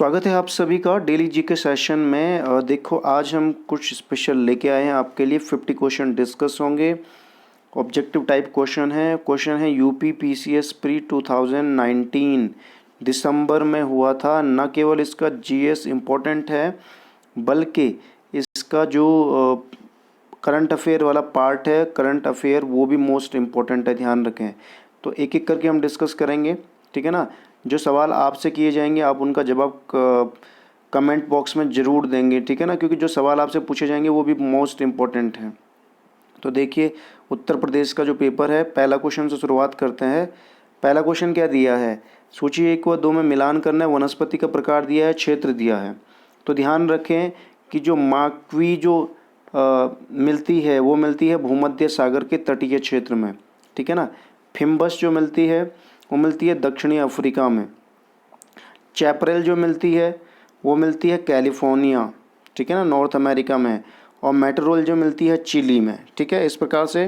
स्वागत है आप सभी का डेली जीके सेशन में। देखो आज हम कुछ स्पेशल लेके आए हैं आपके लिए। 50 क्वेश्चन डिस्कस होंगे। ऑब्जेक्टिव टाइप क्वेश्चन है यूपी पीसीएस प्री 2019 दिसंबर में हुआ था। न केवल इसका जीएस इम्पोर्टेंट है बल्कि इसका जो करंट अफेयर वाला पार्ट है, करंट अफेयर, वो भी मोस्ट इम्पोर्टेंट है, ध्यान रखें। तो एक एक करके हम डिस्कस करेंगे, ठीक है ना। जो सवाल आपसे किए जाएंगे आप उनका जवाब कमेंट बॉक्स में ज़रूर देंगे, ठीक है ना, क्योंकि जो सवाल आपसे पूछे जाएंगे वो भी मोस्ट इम्पोर्टेंट हैं। तो देखिए उत्तर प्रदेश का जो पेपर है, पहला क्वेश्चन से शुरुआत करते हैं। पहला क्वेश्चन क्या दिया है, सूची 1 व 2 में मिलान करना है, वनस्पति का प्रकार दिया है, क्षेत्र दिया है। तो ध्यान रखें कि जो माकवी जो मिलती है वो मिलती है भूमध्य सागर के तटीय क्षेत्र में, ठीक है ना। फिम्बस जो मिलती है वो मिलती है दक्षिणी अफ्रीका में। चैपरेल जो मिलती है वो मिलती है कैलिफोर्निया, ठीक है ना, नॉर्थ अमेरिका में। और मेटरोल जो मिलती है चिली में, ठीक है। इस प्रकार से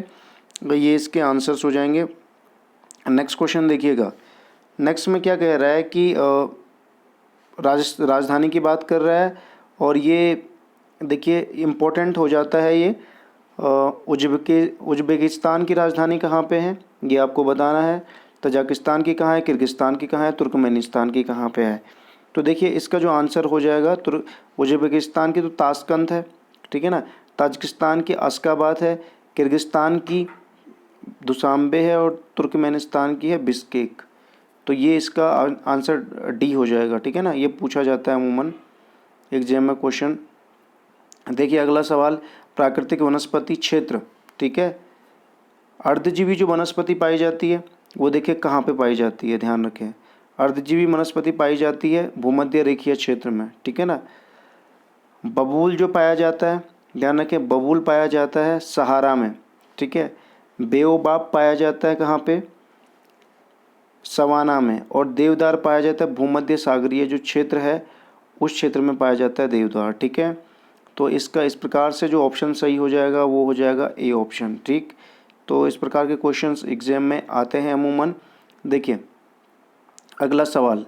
ये इसके आंसर्स हो जाएंगे। नेक्स्ट क्वेश्चन देखिएगा। नेक्स्ट में क्या कह रहा है कि राजधानी की बात कर रहा है, और ये देखिए इम्पोर्टेंट हो जाता है ये। उज्बेकिस्तान की राजधानी कहाँ पे है ये आपको बताना है। तजाकिस्तान की कहाँ है, किर्गिस्तान की कहाँ है, तुर्कमेनिस्तान की कहाँ पे है। तो देखिए इसका जो आंसर हो जाएगा, उज्बेकिस्तान की तो ताशकंद है, ठीक है ना। ताजिकिस्तान की अश्गाबाद है, किर्गिस्तान की दुशांबे है, और तुर्कमेनिस्तान की है बिश्केक। तो ये इसका आंसर डी हो जाएगा, ठीक है ना। ये पूछा जाता है अमूमन एग्जाम में क्वेश्चन। देखिए अगला सवाल, प्राकृतिक वनस्पति क्षेत्र, ठीक है। अर्धजीवी जो वनस्पति पाई जाती है वो देखिए कहाँ पे पाई जाती है, ध्यान रखें। अर्धजीवी वनस्पति पाई जाती है भूमध्य रेखीय क्षेत्र में, ठीक है ना। बबूल जो पाया जाता है, ध्यान रखें, बबूल पाया जाता है सहारा में, ठीक है। बेओबाब पाया जाता है कहाँ पे, सवाना में। और देवदार पाया जाता है भूमध्य सागरीय जो क्षेत्र है उस क्षेत्र में पाया जाता है देवदार, ठीक है। तो इसका इस प्रकार से जो ऑप्शन सही हो जाएगा वो हो जाएगा ए ऑप्शन, ठीक। तो इस प्रकार के क्वेश्चंस एग्जाम में आते हैं अमूमन। देखिए अगला सवाल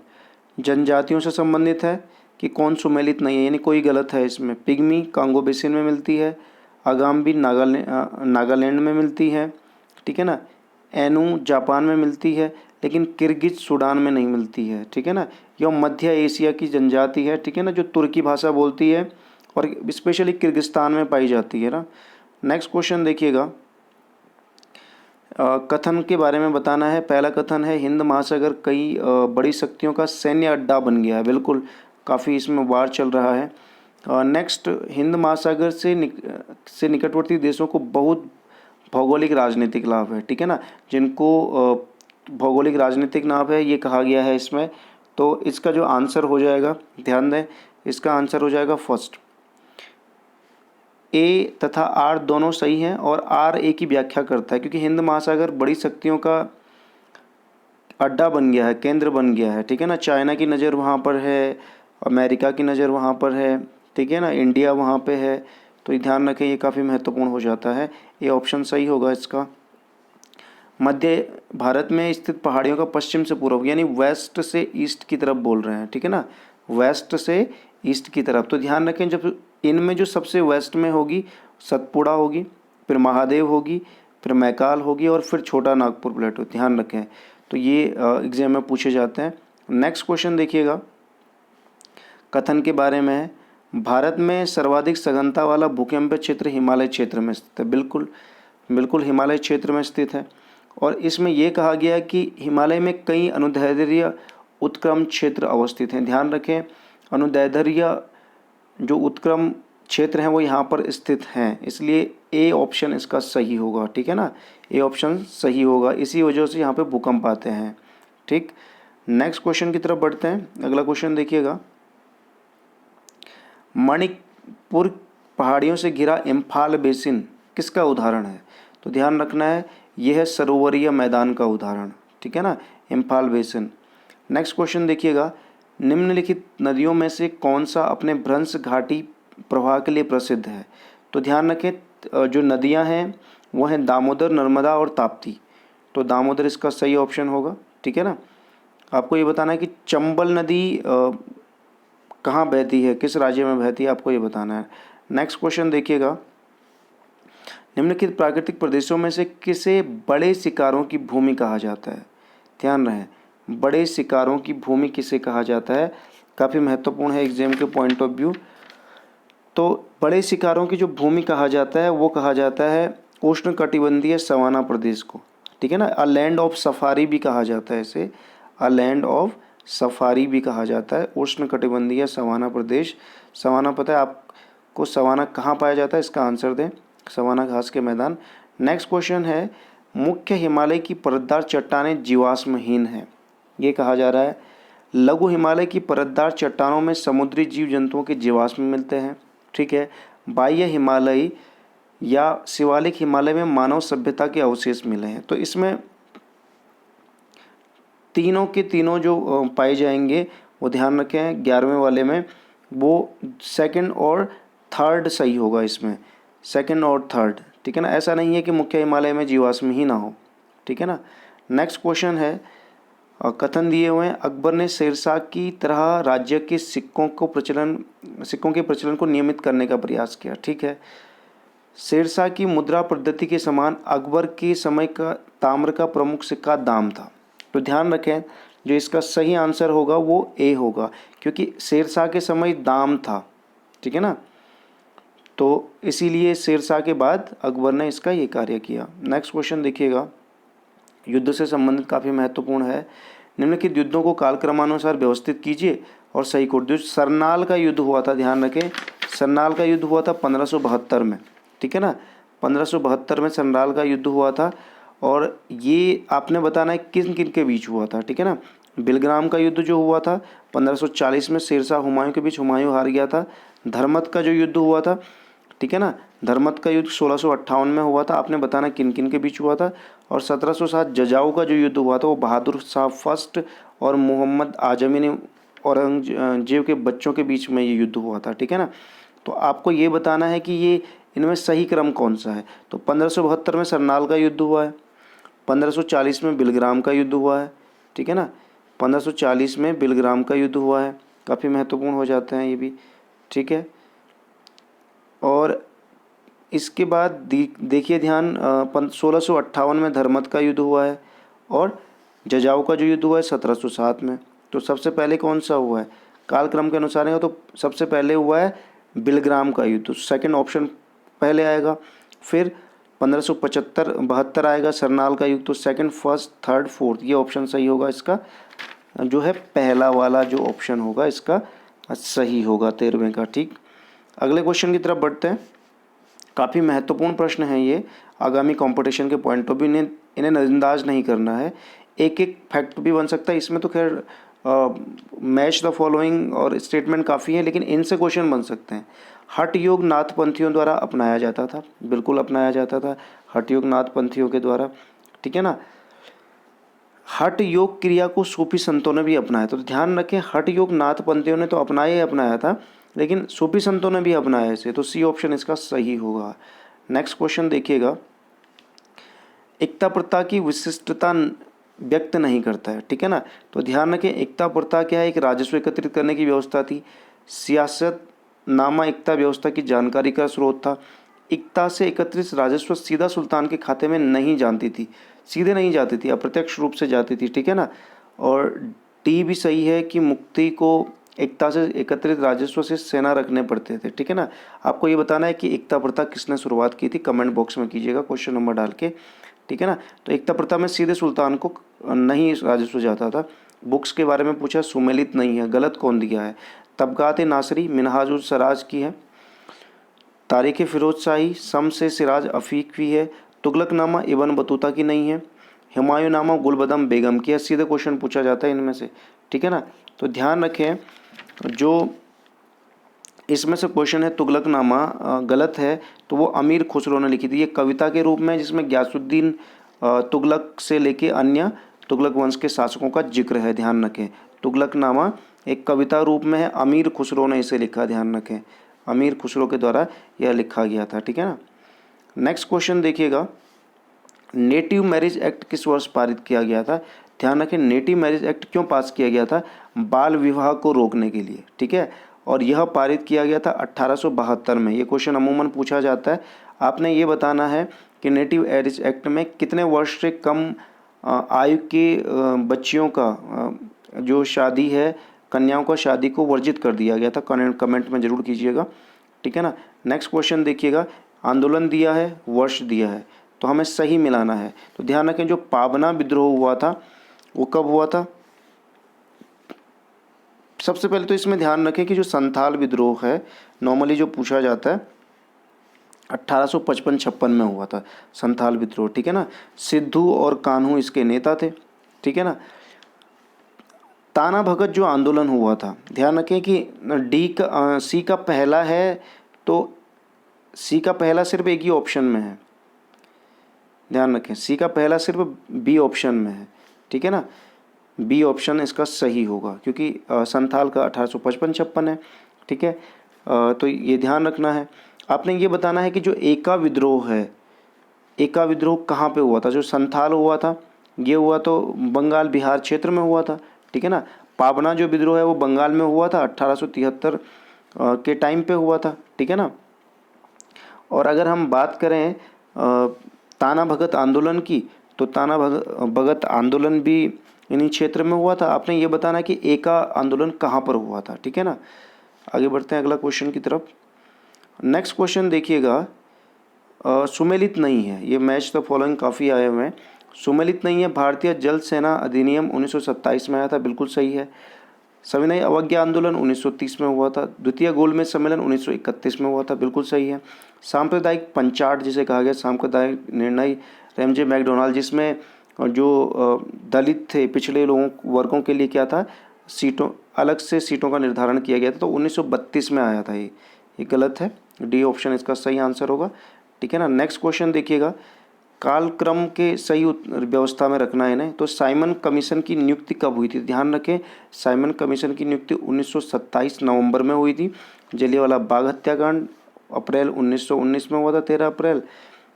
जनजातियों से संबंधित है कि कौन सुमेलित नहीं है, यानी कोई गलत है इसमें। पिग्मी कांगो बेसिन में मिलती है, अगाम्बी नागालैंड में मिलती है, ठीक है ना। एनू जापान में मिलती है, लेकिन किर्गिज सूडान में नहीं मिलती है, ठीक है ना। यह मध्य एशिया की जनजाति है, ठीक है ना, जो तुर्की भाषा बोलती है और स्पेशली किर्गिस्तान में पाई जाती है ना। नेक्स्ट क्वेश्चन देखिएगा, कथन के बारे में बताना है। पहला कथन है हिंद महासागर कई बड़ी शक्तियों का सैन्य अड्डा बन गया है। बिल्कुल, काफ़ी इसमें वार चल रहा है। नेक्स्ट, हिंद महासागर से निकटवर्ती देशों को बहुत भौगोलिक राजनीतिक लाभ है, ठीक है ना। जिनको भौगोलिक राजनीतिक लाभ है ये कहा गया है इसमें। तो इसका जो आंसर हो जाएगा, ध्यान दें, इसका आंसर हो जाएगा फर्स्ट। ए तथा आर दोनों सही हैं, और आर ए की व्याख्या करता है, क्योंकि हिंद महासागर बड़ी शक्तियों का अड्डा बन गया है, केंद्र बन गया है, ठीक है ना। चाइना की नज़र वहाँ पर है, अमेरिका की नज़र वहाँ पर है, ठीक है ना, इंडिया वहाँ पे है। तो ये ध्यान रखें, ये काफ़ी महत्वपूर्ण हो जाता है। ये ऑप्शन सही होगा इसका। मध्य भारत में स्थित पहाड़ियों का पश्चिम से पूर्व, यानी वेस्ट से ईस्ट की तरफ बोल रहे हैं, ठीक है ना, वेस्ट से ईस्ट की तरफ। तो ध्यान रखें, जब इनमें जो सबसे वेस्ट में होगी सतपुड़ा होगी, फिर महादेव होगी, फिर मैकाल होगी, और फिर छोटा नागपुर प्लेटो, ध्यान रखें। तो ये एग्जाम में पूछे जाते हैं। नेक्स्ट क्वेश्चन देखिएगा, कथन के बारे में है। भारत में सर्वाधिक सघनता वाला भूकंपीय क्षेत्र हिमालय क्षेत्र में स्थित है। बिल्कुल बिल्कुल हिमालय क्षेत्र में स्थित है। और इसमें यह कहा गया है कि हिमालय में कई अनुदैर्ध्य उत्क्रम क्षेत्र अवस्थित हैं। ध्यान रखें, अनुदैर्ध्य जो उत्क्रम क्षेत्र हैं वो यहाँ पर स्थित हैं, इसलिए ए ऑप्शन इसका सही होगा, ठीक है ना। ए ऑप्शन सही होगा, इसी वजह से यहाँ पे भूकंप आते हैं, ठीक। नेक्स्ट क्वेश्चन की तरफ बढ़ते हैं। अगला क्वेश्चन देखिएगा, मणिपुर पहाड़ियों से घिरा इम्फाल बेसिन किसका उदाहरण है। तो ध्यान रखना है, यह है सरोवरीय मैदान का उदाहरण, ठीक है ना, इम्फाल बेसिन। नेक्स्ट क्वेश्चन देखिएगा, निम्नलिखित नदियों में से कौन सा अपने भ्रंश घाटी प्रवाह के लिए प्रसिद्ध है। तो ध्यान रखें, जो नदियां हैं वो हैं दामोदर, नर्मदा और ताप्ती। तो दामोदर इसका सही ऑप्शन होगा, ठीक है ना। आपको ये बताना है कि चंबल नदी कहाँ बहती है, किस राज्य में बहती है, आपको ये बताना है। नेक्स्ट क्वेश्चन देखिएगा, निम्नलिखित प्राकृतिक प्रदेशों में से किसे बड़े शिकारों की भूमि कहा जाता है। ध्यान रहे, बड़े शिकारों की भूमि किसे कहा जाता है, काफ़ी महत्वपूर्ण है एग्जाम के पॉइंट ऑफ व्यू। तो बड़े शिकारों की जो भूमि कहा जाता है वो कहा जाता है उष्णकटिबंधीय सवाना प्रदेश को, ठीक है ना। अ लैंड ऑफ सफारी भी कहा जाता है इसे, अ लैंड ऑफ सफारी भी कहा जाता है, उष्णकटिबंधीय सवाना प्रदेश। सवाना पता है आपको, सवाना कहाँ पाया जाता है, इसका आंसर दें, सवाना घास के मैदान। नेक्स्ट क्वेश्चन है, मुख्य हिमालय की परतदार चट्टानें जीवाश्महीन हैं, ये कहा जा रहा है। लघु हिमालय की परतदार चट्टानों में समुद्री जीव जंतुओं के जीवाश्म मिलते हैं, ठीक है। बाह्य हिमालय या शिवालिक हिमालय में मानव सभ्यता के अवशेष मिले हैं। तो इसमें तीनों के तीनों जो पाए जाएंगे वो ध्यान रखें, 11वें वाले में वो सेकंड और थर्ड सही होगा, इसमें सेकंड और थर्ड, ठीक है ना। ऐसा नहीं है कि मुख्य हिमालय में जीवाश्म ही ना हो, ठीक है ना। नेक्स्ट क्वेश्चन है, कथन दिए हुए हैं, अकबर ने शेरशाह की तरह राज्य के सिक्कों के प्रचलन को नियमित करने का प्रयास किया, ठीक है। शेरशाह की मुद्रा पद्धति के समान अकबर के समय का ताम्र का प्रमुख सिक्का दाम था। तो ध्यान रखें, जो इसका सही आंसर होगा वो ए होगा, क्योंकि शेरशाह के समय दाम था, ठीक है ना। तो इसीलिए शेरशाह के बाद अकबर ने इसका ये कार्य किया। नेक्स्ट क्वेश्चन देखिएगा, युद्ध से संबंधित काफ़ी महत्वपूर्ण है। निम्नलिखित युद्धों को कालक्रमानुसार व्यवस्थित कीजिए और सही कोड। जो सरनाल का युद्ध हुआ था, ध्यान रखें, सरनाल का युद्ध हुआ था 1572 में, ठीक है ना। 1572 में सरनाल का युद्ध हुआ था, और ये आपने बताना है किन किन के बीच हुआ था, ठीक है ना। बिलग्राम का युद्ध जो हुआ था 1540 में शेरशाह हुमायूं के बीच, हुमायूं हार गया था। धर्मत का जो युद्ध हुआ था, ठीक है ना, धर्मत का युद्ध 1658 में हुआ था, आपने बताना किन किन के बीच हुआ था। और 1707 जजाऊ का जो युद्ध हुआ था वो बहादुर शाह फर्स्ट और मोहम्मद आजमी ने औरंगजेब के बच्चों के बीच में ये युद्ध हुआ था, ठीक है ना। तो आपको ये बताना है कि ये इनमें सही क्रम कौन सा है। तो 1572 में सरनाल का युद्ध हुआ है, 1540 में बिलग्राम का युद्ध हुआ है, ठीक है ना। 1540 में बिलग्राम का युद्ध हुआ है, काफ़ी महत्वपूर्ण हो जाते हैं ये भी, ठीक है। और इसके बाद देखिए ध्यान, 1658 में धर्मत का युद्ध हुआ है, और जजाऊ का जो युद्ध हुआ है 1707 में। तो सबसे पहले कौन सा हुआ है, कालक्रम के अनुसार है तो सबसे पहले हुआ है बिलग्राम का युद्ध, सेकंड ऑप्शन पहले आएगा। फिर 1572 आएगा सरनाल का युद्ध, तो सेकंड, फर्स्ट, थर्ड, फोर्थ, ये ऑप्शन सही होगा। इसका जो है पहला वाला जो ऑप्शन होगा इसका सही होगा 13वें का, ठीक। अगले क्वेश्चन की तरफ बढ़ते हैं। काफ़ी महत्वपूर्ण प्रश्न है ये, आगामी कंपटीशन के पॉइंट ऑफ व्यू, इन्हें नज़रअंदाज नहीं करना है। एक एक फैक्ट भी बन सकता है इसमें, तो खैर मैच द फॉलोइंग और स्टेटमेंट काफ़ी है, लेकिन इनसे क्वेश्चन बन सकते हैं। हठ योग नाथपंथियों द्वारा अपनाया जाता था, बिल्कुल अपनाया जाता था हठ योग नाथपंथियों के द्वारा, ठीक है ना। हठ योग क्रिया को सूफी संतों ने भी अपनाया, तो ध्यान रखें हठ योग नाथपंथियों ने तो अपनाया ही अपनाया था, लेकिन सूफी संतों ने भी अपनाया इसे, तो सी ऑप्शन इसका सही होगा। नेक्स्ट क्वेश्चन देखिएगा, एकता प्रथा की विशिष्टता व्यक्त नहीं करता है, ठीक है ना। तो ध्यान रखें, एकता प्रथा क्या है, एक राजस्व एकत्रित करने की व्यवस्था थी। सियासतनामा एकता व्यवस्था की जानकारी का स्रोत था। एकता से एकत्रित राजस्व सीधा सुल्तान के खाते में नहीं जाती थी, सीधे नहीं जाती थी, अप्रत्यक्ष रूप से जाती थी, ठीक है ना। और डी भी सही है कि मुक्ति को एकता से एकत्रित राजस्व से सेना रखने पड़ते थे, ठीक है ना। आपको ये बताना है कि एकता प्रथा किसने शुरुआत की थी, कमेंट बॉक्स में कीजिएगा क्वेश्चन नंबर डाल के, ठीक है ना। तो एकता प्रथा में सीधे सुल्तान को नहीं राजस्व जाता था। बुक्स के बारे में पूछा, सुमेलित नहीं है, गलत कौन दिया है। तबकात नासरी मिनहाजुल सराज की है। तारीख़ फ़िरोज़ शाही शम्स सिराज अफ़ीक़वी है। तुगलकनामा इब्न बतूता की नहीं है। हुमायूंनामा गुलबदम बेगम की है। सीधे क्वेश्चन पूछा जाता है इनमें से, ठीक है ना। तो ध्यान रखें, जो इसमें से क्वेश्चन है तुगलकनामा गलत है, तो वो अमीर खुसरो ने लिखी थी। ये कविता के रूप में, जिसमें गयासुद्दीन तुगलक से लेके अन्य तुगलक वंश के शासकों का जिक्र है, ध्यान रखें। तुगलकनामा एक कविता रूप में है, अमीर खुसरो ने इसे लिखा, ध्यान रखें, अमीर खुसरो के द्वारा यह लिखा गया था, ठीक है ना। नेक्स्ट क्वेश्चन देखिएगा, नेटिव मैरिज एक्ट किस वर्ष पारित किया गया था। ध्यान रखें, नेटिव मैरिज एक्ट क्यों पास किया गया था, बाल विवाह को रोकने के लिए, ठीक है। और यह पारित किया गया था 1872 में। ये क्वेश्चन अमूमन पूछा जाता है। आपने ये बताना है कि नेटिव एज एक्ट में कितने वर्ष से कम आयु के बच्चियों का जो शादी है, कन्याओं का शादी को वर्जित कर दिया गया था। कमेंट में ज़रूर कीजिएगा, ठीक है ना। नेक्स्ट क्वेश्चन देखिएगा, आंदोलन दिया है, वर्ष दिया है, तो हमें सही मिलाना है। तो ध्यान रखें, जो पाबना विद्रोह हुआ था वो कब हुआ था। सबसे पहले तो इसमें ध्यान रखें कि जो संथाल विद्रोह है नॉर्मली जो पूछा जाता है 1855-56 में हुआ था संथाल विद्रोह, ठीक है ना। सिद्धू और कान्हू इसके नेता थे, ठीक है ना। ताना भगत जो आंदोलन हुआ था, ध्यान रखें कि सी का पहला है, तो सी का पहला सिर्फ एक ही ऑप्शन में है। ध्यान रखें, सी का पहला सिर्फ बी ऑप्शन में है, ठीक है ना। बी ऑप्शन इसका सही होगा क्योंकि संथाल का 1855-56 है, ठीक है। तो ये ध्यान रखना है। आपने ये बताना है कि जो एका विद्रोह है, एका विद्रोह कहाँ पे हुआ था। जो संथाल हुआ था ये हुआ तो बंगाल बिहार क्षेत्र में हुआ था, ठीक है ना। पाबना जो विद्रोह है वो बंगाल में हुआ था, 1873 के टाइम पे हुआ था, ठीक है ना। और अगर हम बात करें ताना भगत आंदोलन की, तो ताना भगत आंदोलन भी इन्हीं क्षेत्र में हुआ था। आपने ये बताना है कि एका आंदोलन कहाँ पर हुआ था, ठीक है ना। आगे बढ़ते हैं अगला क्वेश्चन की तरफ। नेक्स्ट क्वेश्चन देखिएगा, सुमेलित नहीं है, ये मैच द फॉलोइंग काफ़ी आए हुए हैं। सुमेलित नहीं है, भारतीय जल सेना अधिनियम 1927 में आया था, बिल्कुल सही है। सविनय अवज्ञा आंदोलन 1930 में हुआ था। द्वितीय गोलमेज सम्मेलन 1931 में हुआ था, बिल्कुल सही है। सांप्रदायिक पंचाट जिसे कहा गया, सांप्रदायिक निर्णय रेमजे मैकडोनाल्ड, जिसमें जो दलित थे, पिछड़े लोगों वर्गों के लिए क्या था, सीटों अलग से सीटों का निर्धारण किया गया था, तो 1932 में आया था। ये गलत है, डी ऑप्शन इसका सही आंसर होगा, ठीक है ना। नेक्स्ट क्वेश्चन देखिएगा, कालक्रम के सही व्यवस्था में रखना है इन्हें। तो साइमन कमीशन की नियुक्ति कब हुई थी। ध्यान रखें, साइमन कमीशन की नियुक्ति 1927 नवंबर में हुई थी। जलियांवाला बाग हत्याकांड अप्रैल 1919 में हुआ था, 13 अप्रैल।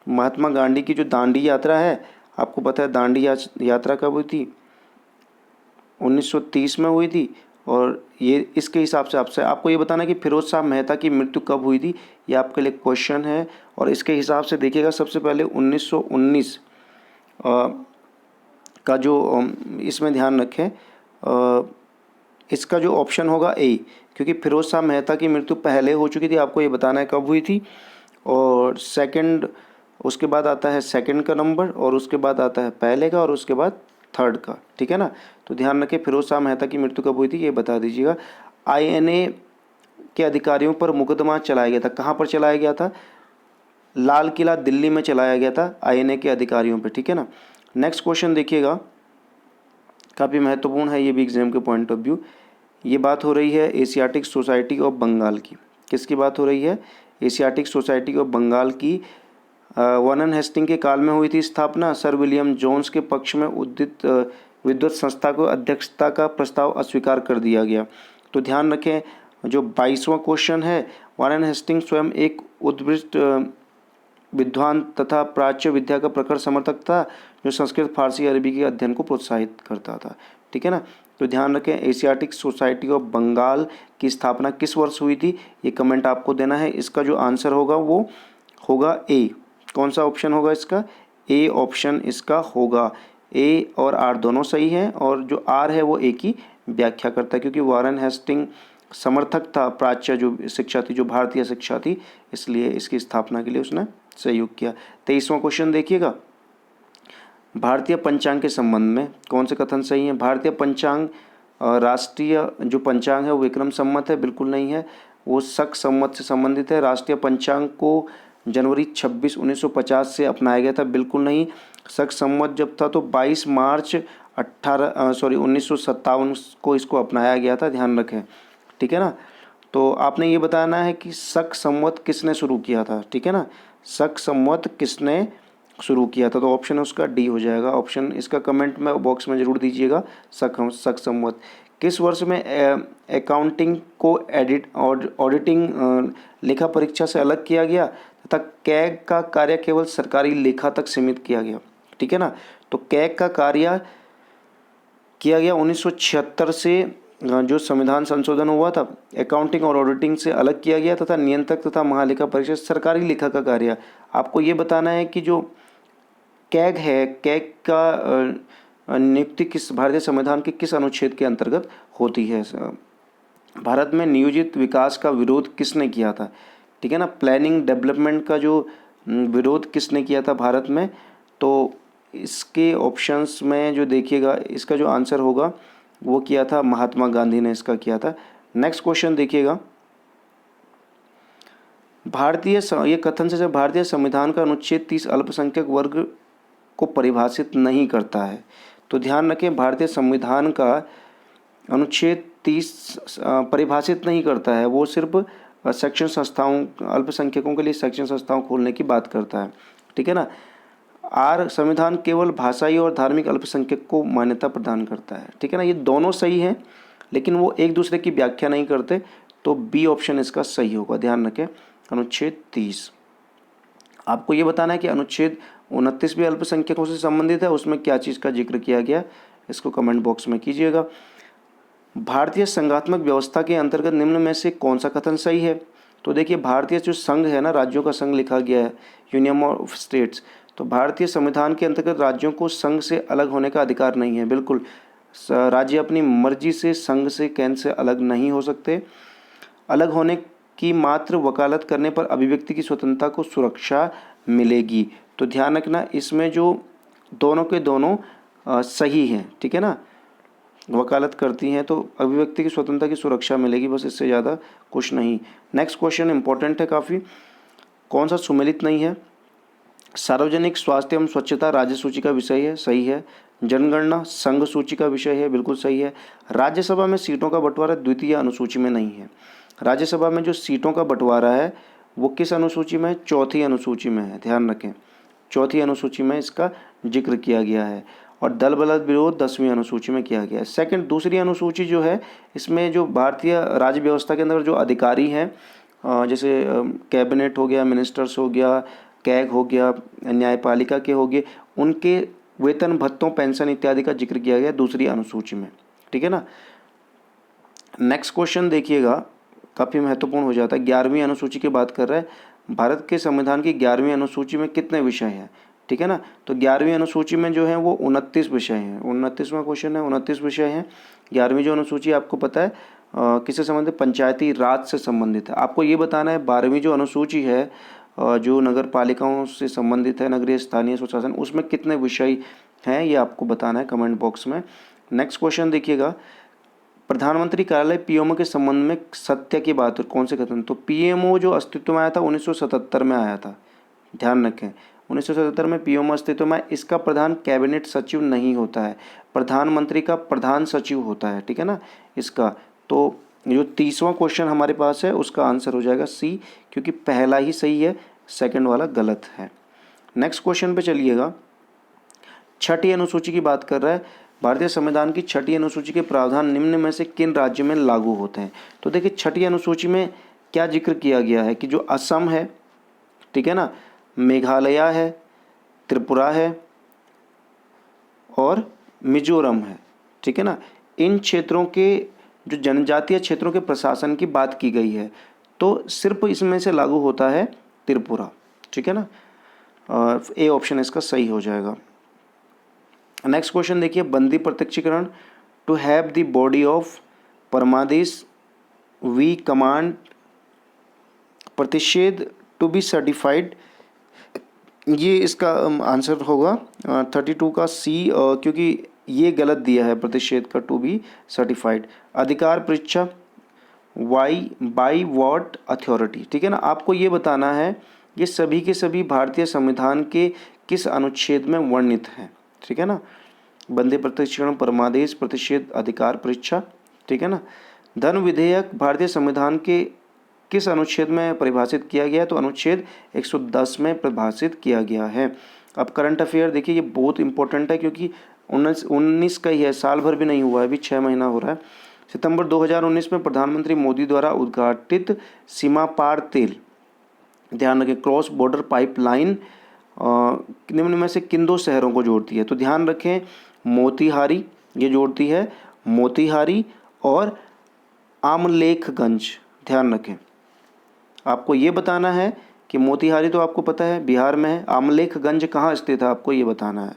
महात्मा गांधी की जो दांडी यात्रा है, आपको पता है दांडी यात्रा कब हुई थी, 1930 में हुई थी। और ये इसके हिसाब से आपको ये बताना है कि फिरोज शाह मेहता की मृत्यु कब हुई थी, ये आपके लिए क्वेश्चन है। और इसके हिसाब से देखिएगा, सबसे पहले 1919 का जो इसमें ध्यान रखें, इसका जो ऑप्शन होगा ए, क्योंकि फिरोज शाह मेहता की मृत्यु पहले हो चुकी थी। आपको ये बताना है कब हुई थी। और सेकंड, उसके बाद आता है सेकंड का नंबर, और उसके बाद आता है पहले का, और उसके बाद थर्ड का, ठीक है ना। तो ध्यान रखें, फिरोज शाह मेहता की मृत्यु कब हुई थी ये बता दीजिएगा। आईएनए के अधिकारियों पर मुकदमा चलाया गया था, कहाँ पर चलाया गया था, लाल किला दिल्ली में चलाया गया था आईएनए के अधिकारियों पर, ठीक है ना। नेक्स्ट क्वेश्चन देखिएगा, काफ़ी महत्वपूर्ण है ये भी एग्जाम के पॉइंट ऑफ व्यू। ये बात हो रही है एशियाटिक सोसाइटी ऑफ बंगाल की। किसकी बात हो रही है, एशियाटिक सोसाइटी ऑफ बंगाल की। वारन हेस्टिंग के काल में हुई थी स्थापना। सर विलियम जोन्स के पक्ष में उद्दित विद्वत संस्था को अध्यक्षता का प्रस्ताव अस्वीकार कर दिया गया। तो ध्यान रखें, जो 22वां क्वेश्चन है, वारन हेस्टिंग स्वयं एक उत्कृष्ट विद्वान तथा प्राच्य विद्या का प्रखर समर्थक था, जो संस्कृत, फारसी, अरबी के अध्ययन को प्रोत्साहित करता था, ठीक है ना। तो ध्यान रखें, एशियाटिक सोसाइटी ऑफ बंगाल की स्थापना किस वर्ष हुई थी, ये कमेंट आपको देना है। इसका जो आंसर होगा वो होगा ए। कौन सा ऑप्शन होगा इसका, ए ऑप्शन इसका होगा। ए और आर दोनों सही हैं, और जो आर है वो ए की व्याख्या करता है, क्योंकि वारन हेस्टिंग समर्थक था प्राच्य जो शिक्षा थी, जो भारतीय शिक्षा थी, इसलिए इसकी स्थापना के लिए उसने सहयोग किया। 23वां क्वेश्चन देखिएगा, भारतीय पंचांग के संबंध में कौन से कथन सही हैं। भारतीय पंचांग राष्ट्रीय जो पंचांग है वो विक्रम सम्मत है, बिल्कुल नहीं है, वो शक सम्मत से संबंधित है। राष्ट्रीय पंचांग को जनवरी 26, 1950 से अपनाया गया था, बिल्कुल नहीं। शक सम्मत जब था तो 22 मार्च 1957 को इसको अपनाया गया था, ध्यान रखें, ठीक है ना। तो आपने ये बताना है कि शक सम्मत किसने शुरू किया था, ठीक है ना। शक सम्मत किसने शुरू किया था, तो ऑप्शन उसका डी हो जाएगा। ऑप्शन इसका कमेंट में बॉक्स में ज़रूर दीजिएगा। शक सम्मत किस वर्ष में अकाउंटिंग को ऑडिटिंग लेखा परीक्षा से अलग किया गया तथा कैग का कार्य केवल सरकारी लेखा तक सीमित किया गया, ठीक है ना। तो कैग का कार्य किया गया 1976 से जो संविधान संशोधन हुआ था, अकाउंटिंग और ऑडिटिंग से अलग किया गया तथा नियंत्रक तथा महालेखा परीक्षक सरकारी लेखा का कार्य। आपको ये बताना है कि जो कैग है, कैग का नियुक्ति किस भारतीय संविधान के किस अनुच्छेद के अंतर्गत होती है। भारत में नियोजित विकास का विरोध किसने किया था, ठीक है ना। प्लानिंग डेवलपमेंट का जो विरोध किसने किया था भारत में, तो इसके ऑप्शंस में जो देखिएगा, इसका जो आंसर होगा वो किया था महात्मा गांधी ने, इसका किया था। नेक्स्ट क्वेश्चन देखिएगा, ये कथन से जब भारतीय संविधान का अनुच्छेद 30 अल्पसंख्यक वर्ग को परिभाषित नहीं करता है। तो ध्यान रखें, भारतीय संविधान का अनुच्छेद 30 परिभाषित नहीं करता है, वो सिर्फ सेक्शन संस्थाओं, अल्पसंख्यकों के लिए सेक्शन संस्थाओं खोलने की बात करता है, ठीक है ना। संविधान केवल भाषाई और धार्मिक अल्पसंख्यक को मान्यता प्रदान करता है, ठीक है ना। ये दोनों सही हैं, लेकिन वो एक दूसरे की व्याख्या नहीं करते, तो बी ऑप्शन इसका सही होगा। ध्यान रखें, अनुच्छेद 30। आपको ये बताना है कि अनुच्छेद 29 भी अल्पसंख्यकों से संबंधित है, उसमें क्या चीज़ का जिक्र किया गया, इसको कमेंट बॉक्स में कीजिएगा। भारतीय संघात्मक व्यवस्था के अंतर्गत निम्न में से कौन सा कथन सही है। तो देखिए, भारतीय जो संघ है ना, राज्यों का संघ लिखा गया है, यूनियन ऑफ स्टेट्स, तो भारतीय संविधान के अंतर्गत राज्यों को संघ से अलग होने का अधिकार नहीं है। बिल्कुल, राज्य अपनी मर्जी से संघ से, केंद्र से अलग नहीं हो सकते। अलग होने की मात्र वकालत करने पर अभिव्यक्ति की स्वतंत्रता को सुरक्षा मिलेगी। तो ध्यान रखना, इसमें जो दोनों के दोनों सही हैं, ठीक है ना। वकालत करती हैं तो अभिव्यक्ति की स्वतंत्रता की सुरक्षा मिलेगी, बस इससे ज़्यादा कुछ नहीं। नेक्स्ट क्वेश्चन इंपॉर्टेंट है काफ़ी, कौन सा सुमेलित नहीं है। सार्वजनिक स्वास्थ्य एवं स्वच्छता राज्य सूची का विषय है, सही है। जनगणना संघ सूची का विषय है, बिल्कुल सही है। राज्यसभा में सीटों का बंटवारा द्वितीय अनुसूची में नहीं है। राज्यसभा में जो सीटों का बंटवारा है वो किस अनुसूची में है, चौथी अनुसूची में है। ध्यान रखें, चौथी अनुसूची में इसका जिक्र किया गया है। और दल बल विरोध 10वीं अनुसूची में किया गया है। दूसरी अनुसूची जो है, इसमें जो भारतीय राज्य व्यवस्था के अंदर जो अधिकारी हैं, जैसे कैबिनेट हो गया, मिनिस्टर्स हो गया, कैग हो गया, न्यायपालिका के हो गए, उनके वेतन भत्तों, पेंशन इत्यादि का जिक्र किया गया दूसरी अनुसूची में, ठीक है ना। नेक्स्ट क्वेश्चन देखिएगा, काफ़ी महत्वपूर्ण हो जाता है। 11वीं अनुसूची की बात कर रहा है। भारत के संविधान की 11वीं अनुसूची में कितने विषय हैं, ठीक है ना। तो 11वीं अनुसूची में जो है वो 29 विषय हैं। 29वां क्वेश्चन है, 29 विषय हैं। 11वीं जो अनुसूची आपको पता है किससे संबंधित, पंचायती राज से संबंधित है। आपको ये बताना है 12वीं जो अनुसूची है जो नगर पालिकाओं से संबंधित है, नगरीय स्थानीय स्वशासन, उसमें कितने विषय हैं, ये आपको बताना है कमेंट बॉक्स में। नेक्स्ट क्वेश्चन देखिएगा, प्रधानमंत्री कार्यालय पीएमओ के संबंध में सत्य की बात, कौन से कथन। तो पीएमओ जो अस्तित्व में आया था 1977 में आया था। ध्यान रखें, 1977 में पीएमओ अस्तित्व में, इसका प्रधान कैबिनेट सचिव नहीं होता है, प्रधानमंत्री का प्रधान सचिव होता है, ठीक है ना इसका। तो जो 30वां क्वेश्चन हमारे पास है उसका आंसर हो जाएगा सी, क्योंकि पहला ही सही है, सेकंड वाला गलत है। नेक्स्ट क्वेश्चन पे चलिएगा, छठी अनुसूची की बात कर रहा है। भारतीय संविधान की छठी अनुसूची के प्रावधान निम्न में से किन राज्यों में लागू होते हैं। तो देखिए, छठी अनुसूची में क्या जिक्र किया गया है कि जो असम है, ठीक है ना, मेघालय है, त्रिपुरा है और मिजोरम है, ठीक है ना, इन क्षेत्रों के जो जनजातीय क्षेत्रों के प्रशासन की बात की गई है, तो सिर्फ इसमें से लागू होता है त्रिपुरा, ठीक है ना। ए ऑप्शन इसका सही हो जाएगा। नेक्स्ट क्वेश्चन देखिए, बंदी प्रत्यक्षीकरण, to have the body of परमादेश वी कमांड प्रतिषेध टू बी सर्टिफाइड, ये इसका आंसर होगा 32 का सी, क्योंकि ये गलत दिया है प्रतिषेध का टू बी सर्टिफाइड। अधिकार परीक्षा वाई बाई व्हाट अथॉरिटी, ठीक है ना। आपको ये बताना है ये सभी के सभी भारतीय संविधान के किस अनुच्छेद में वर्णित हैं, ठीक है ना। बंदी प्रत्यक्षीकरण, परमादेश, प्रतिषेध, अधिकार परीक्षा, ठीक है ना। धन विधेयक भारतीय संविधान के किस अनुच्छेद में परिभाषित किया गया है, तो अनुच्छेद 110 में परिभाषित किया गया है। अब करंट अफेयर देखिए, ये बहुत इंपॉर्टेंट है क्योंकि 19 का ही है, साल भर भी नहीं हुआ है, अभी 6 महीना हो रहा है। सितंबर 2019 में प्रधानमंत्री मोदी द्वारा उद्घाटित सीमा पार तेल, ध्यान रखें, क्रॉस बॉर्डर पाइपलाइन निम्न में से किन दो शहरों को जोड़ती है। तो ध्यान रखें, मोतीहारी ये जोड़ती है, मोतीहारी और आमलेखगंज। ध्यान रखें, आपको ये बताना है कि मोतिहारी तो आपको पता है बिहार में है, आमलेखगंज कहाँ स्थित है आपको ये बताना है।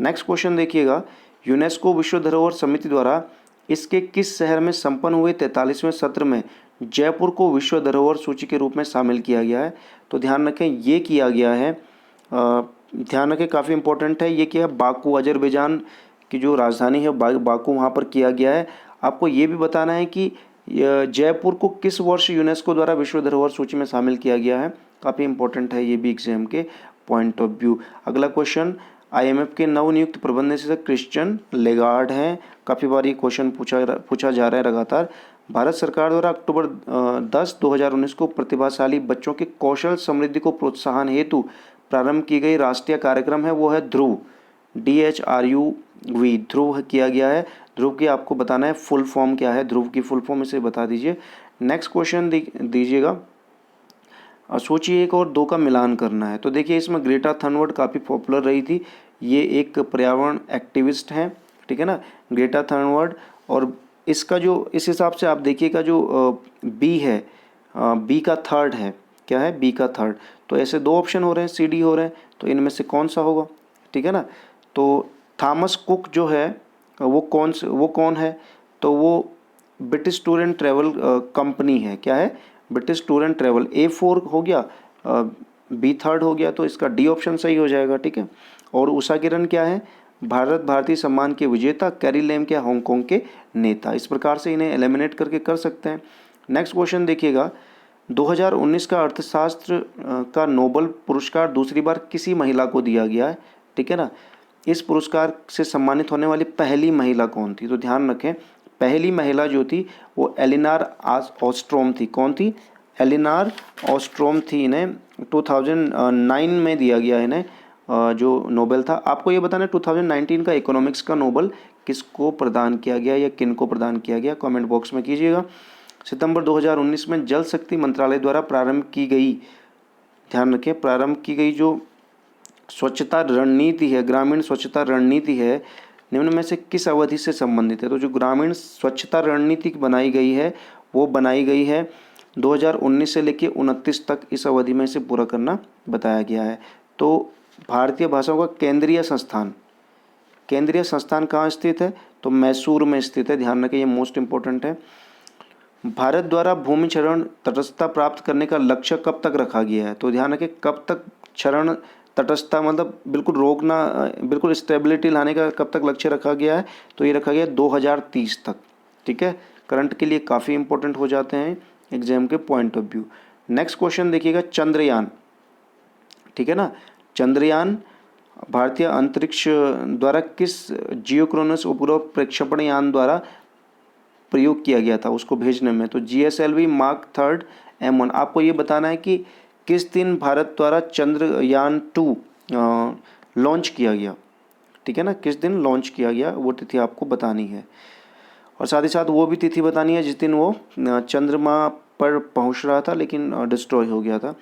नेक्स्ट क्वेश्चन देखिएगा, यूनेस्को विश्व धरोहर समिति द्वारा इसके किस शहर में संपन्न हुए 43वें सत्र में जयपुर को विश्व धरोहर सूची के रूप में शामिल किया गया है? तो ध्यान रखें ये किया गया है, ध्यान रखें काफ़ी इंपॉर्टेंट है, ये किया है बाकू, अजरबैजान की जो राजधानी है बाकू, वहाँ पर किया गया है। आपको ये भी बताना है कि जयपुर को किस वर्ष यूनेस्को द्वारा विश्व धरोहर सूची में शामिल किया गया है, काफ़ी इंपॉर्टेंट है ये भी एग्जाम के पॉइंट ऑफ व्यू। अगला क्वेश्चन, आईएमएफ के नवनियुक्त प्रबंध निदेशक क्रिश्चियन लेगार्ड हैं, काफ़ी बार ये क्वेश्चन पूछा जा रहा है लगातार। भारत सरकार द्वारा अक्टूबर 10, 2019 को प्रतिभाशाली बच्चों के कौशल समृद्धि को प्रोत्साहन हेतु प्रारंभ की गई राष्ट्रीय कार्यक्रम है वो है ध्रुव, DHRUV, ध्रुव किया गया है। ध्रुव की आपको बताना है फुल फॉर्म क्या है, ध्रुव की फुल फॉर्म इसे बता दीजिए। नेक्स्ट क्वेश्चन दीजिएगा, सोचिए 1 और 2 का मिलान करना है। तो देखिए इसमें ग्रेटा थनबर्ड काफ़ी पॉपुलर रही थी, ये एक पर्यावरण एक्टिविस्ट हैं, ठीक है ना, ग्रेटा थनबर्ड। और इसका जो इस हिसाब से आप देखिएगा जो बी है, बी का थर्ड है, क्या है, बी का थर्ड। तो ऐसे 2 ऑप्शन हो रहे हैं, CD हो रहे हैं, तो इनमें से कौन सा होगा, ठीक है ना। तो थॉमस कुक जो है वो कौन है, तो वो British tour and travel company है, क्या है, British tour and travel. A4 हो गया, B थर्ड हो गया, तो इसका D ऑप्शन सही हो जाएगा, ठीक है। और उषा किरण क्या है, भारत भारतीय सम्मान के विजेता, कैरी लेम क्या, हांगकांग के नेता। इस प्रकार से इन्हें एलिमिनेट करके कर सकते हैं। नेक्स्ट क्वेश्चन देखिएगा, 2019 का अर्थशास्त्र का नोबेल पुरस्कार दूसरी बार किसी महिला को दिया गया है, ठीक है ना। इस पुरस्कार से सम्मानित होने वाली पहली महिला कौन थी? तो ध्यान रखें पहली महिला जो थी वो एलिनार ऑस्ट्रोम थी। कौन थी? एलिनार ऑस्ट्रोम थी। इन्हें 2009 में दिया गया इन्हें जो नोबेल था। आपको ये बताना है 2019 का इकोनॉमिक्स का नोबेल किसको प्रदान किया गया या किन को प्रदान किया गया, कमेंट बॉक्स में कीजिएगा। सितंबर 2019 में जल शक्ति मंत्रालय द्वारा प्रारंभ की गई, ध्यान रखें प्रारंभ की गई जो स्वच्छता रणनीति है, ग्रामीण स्वच्छता रणनीति है, निम्न में से किस अवधि से संबंधित है? तो जो ग्रामीण स्वच्छता रणनीति बनाई गई है वो बनाई गई है 2019 से लेकर 29 तक, इस अवधि में इसे पूरा करना बताया गया है। तो भारतीय भाषाओं का केंद्रीय संस्थान कहाँ स्थित है? तो मैसूर में स्थित है, ध्यान रखें ये मोस्ट इंपॉर्टेंट है। भारत द्वारा भूमि क्षरण तटस्थता प्राप्त करने का लक्ष्य कब तक रखा गया है? तो ध्यान रखें कब तक क्षरण तटस्थता मतलब बिल्कुल रोकना, बिल्कुल स्टेबिलिटी लाने का कब तक लक्ष्य रखा गया है? तो ये रखा गया 2030 तक, ठीक है। करंट के लिए काफ़ी इंपॉर्टेंट हो जाते हैं एग्जाम के point of view. Next question देखिएगा, चंद्रयान, ठीक है ना। चंद्रयान भारतीय अंतरिक्ष द्वारा किस जियोक्रोनस उपग्रह प्रक्षेपण यान द्वारा प्रयोग किया गया था उसको भेजने में? तो GSLV मार्क 3 M1। आपको ये बताना है कि किस दिन भारत द्वारा चंद्रयान 2 लॉन्च किया गया, ठीक है ना, किस दिन लॉन्च किया गया वो तिथि आपको बतानी है। और साथ ही साथ वो भी तिथि बतानी है जिस दिन वो चंद्रमा पर पहुंच रहा था लेकिन डिस्ट्रॉय हो गया था।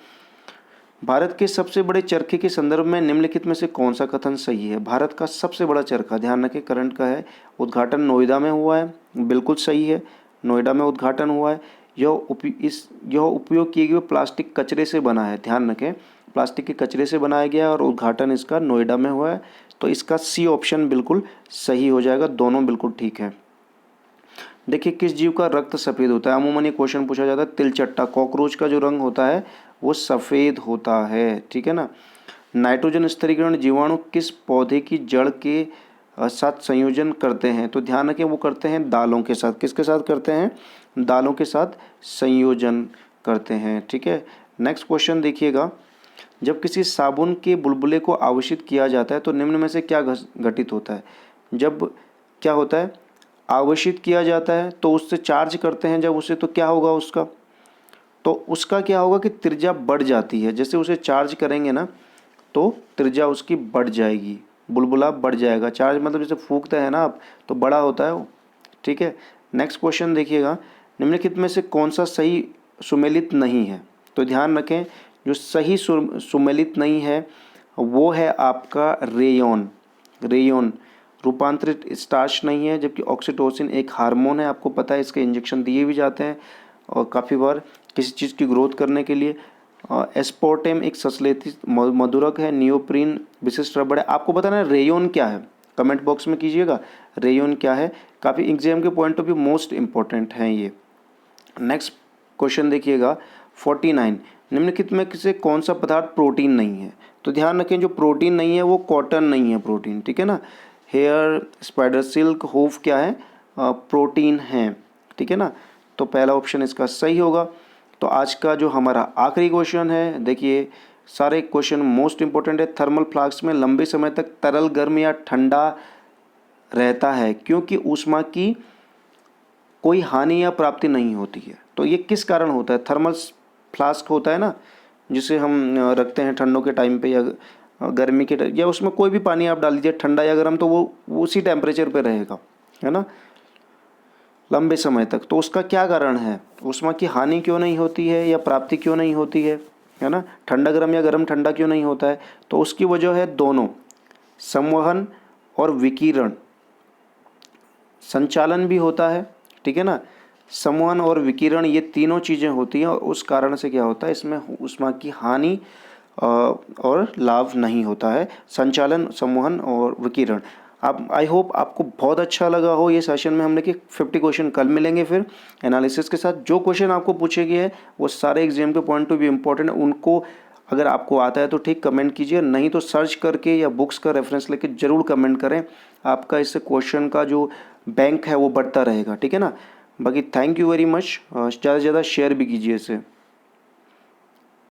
भारत के सबसे बड़े चरखे के संदर्भ में निम्नलिखित में से कौन सा कथन सही है? भारत का सबसे बड़ा चरखा, ध्यान रखें करंट का है, उद्घाटन नोएडा में हुआ है, बिल्कुल सही है, नोएडा में उद्घाटन हुआ है। यह उपयोग किए गए प्लास्टिक कचरे से बना है, ध्यान रखें प्लास्टिक के कचरे से बनाया गया है और उद्घाटन इसका नोएडा में हुआ है। तो इसका C ऑप्शन बिल्कुल सही हो जाएगा, दोनों बिल्कुल ठीक है। देखिए किस जीव का रक्त सफ़ेद होता है? अमूमन ये क्वेश्चन पूछा जाता है। तिलचट्टा, कॉकरोच का जो रंग होता है वो सफ़ेद होता है, ठीक है ना। नाइट्रोजन स्थिरीकरण जीवाणु किस पौधे की जड़ के साथ संयोजन करते हैं? तो ध्यान रखें वो करते हैं दालों के साथ। किसके साथ करते हैं? दालों के साथ संयोजन करते हैं, ठीक है। नेक्स्ट क्वेश्चन देखिएगा, जब किसी साबुन के बुलबुले को आवेशित किया जाता है तो निम्न में से क्या घटित होता है? जब क्या होता है आवेशित किया जाता है तो उससे चार्ज करते हैं जब उसे, तो क्या होगा उसका? तो उसका क्या होगा कि त्रिज्या बढ़ जाती है। जैसे उसे चार्ज करेंगे ना तो त्रिज्या उसकी बढ़ जाएगी, बुलबुला बढ़ जाएगा। चार्ज मतलब जैसे फूंकते हैं ना आप तो बड़ा होता है वो, ठीक है। नेक्स्ट क्वेश्चन देखिएगा, निम्नलिखित में से कौन सा सही सुमेलित नहीं है? तो ध्यान रखें जो सही सुमेलित नहीं है वो है आपका रेयॉन। रूपांतरित स्टार्च नहीं है, जबकि ऑक्सीटोसिन एक हार्मोन है, आपको पता है, इसके इंजेक्शन दिए भी जाते हैं और काफ़ी बार किसी चीज़ की ग्रोथ करने के लिए। एस्पोर्टेम एक सस्लेती मधुरक है। नियोप्रीन विशिष्ट रबड़ है। आपको पता है ना रेयोन क्या है, कमेंट बॉक्स में कीजिएगा रेयोन क्या है, काफ़ी एग्जाम के point of view most important हैं ये। नेक्स्ट क्वेश्चन देखिएगा 49, निम्नलिखित में से कौन सा पदार्थ प्रोटीन नहीं है। तो ध्यान रखें जो प्रोटीन नहीं है वो कॉटन नहीं है प्रोटीन, ठीक है ना। हेयर, स्पाइडर सिल्क, हूफ क्या है, प्रोटीन है, ठीक है ना। तो पहला ऑप्शन इसका सही होगा। तो आज का जो हमारा आखिरी क्वेश्चन है, देखिए सारे क्वेश्चन मोस्ट इंपॉर्टेंट है। थर्मल फ्लास्क में लंबे समय तक तरल गर्म या ठंडा रहता है क्योंकि ऊष्मा की कोई हानि या प्राप्ति नहीं होती है। तो ये किस कारण होता है। थर्मल फ्लास्क होता है ना जिसे हम रखते हैं ठंडों के टाइम पे या गर्मी के टाइम, या उसमें कोई भी पानी आप डाल दीजिए ठंडा या गर्म तो वो उसी टेम्परेचर पे रहेगा, है ना, लंबे समय तक। तो उसका क्या कारण है, ऊष्मा की हानि क्यों नहीं होती है या प्राप्ति क्यों नहीं होती है ना, ठंडा गर्म या गर्म ठंडा क्यों नहीं होता है। तो उसकी वजह है दोनों, संवहन और विकिरण। संचालन भी होता है, ठीक है ना, संवहन और विकिरण, ये तीनों चीज़ें होती हैं और उस कारण से क्या होता है इसमें ऊष्मा की हानि और लाभ नहीं होता है। संचालन, संवहन और विकिरण। आप आई होप आपको बहुत अच्छा लगा हो ये सेशन में हमने कि 50 क्वेश्चन कल मिलेंगे फिर एनालिसिस के साथ। जो क्वेश्चन आपको पूछे गए हैं वो सारे एग्जाम के पॉइंट टू भी इम्पोर्टेंट है, उनको अगर आपको आता है तो ठीक कमेंट कीजिए, नहीं तो सर्च करके या बुक्स का रेफरेंस लेके ज़रूर कमेंट करें। आपका इससे क्वेश्चन का जो बैंक है वो बढ़ता रहेगा, ठीक है ना। बाकी थैंक यू वेरी मच, ज़्यादा से ज़्यादा शेयर भी कीजिए इसे।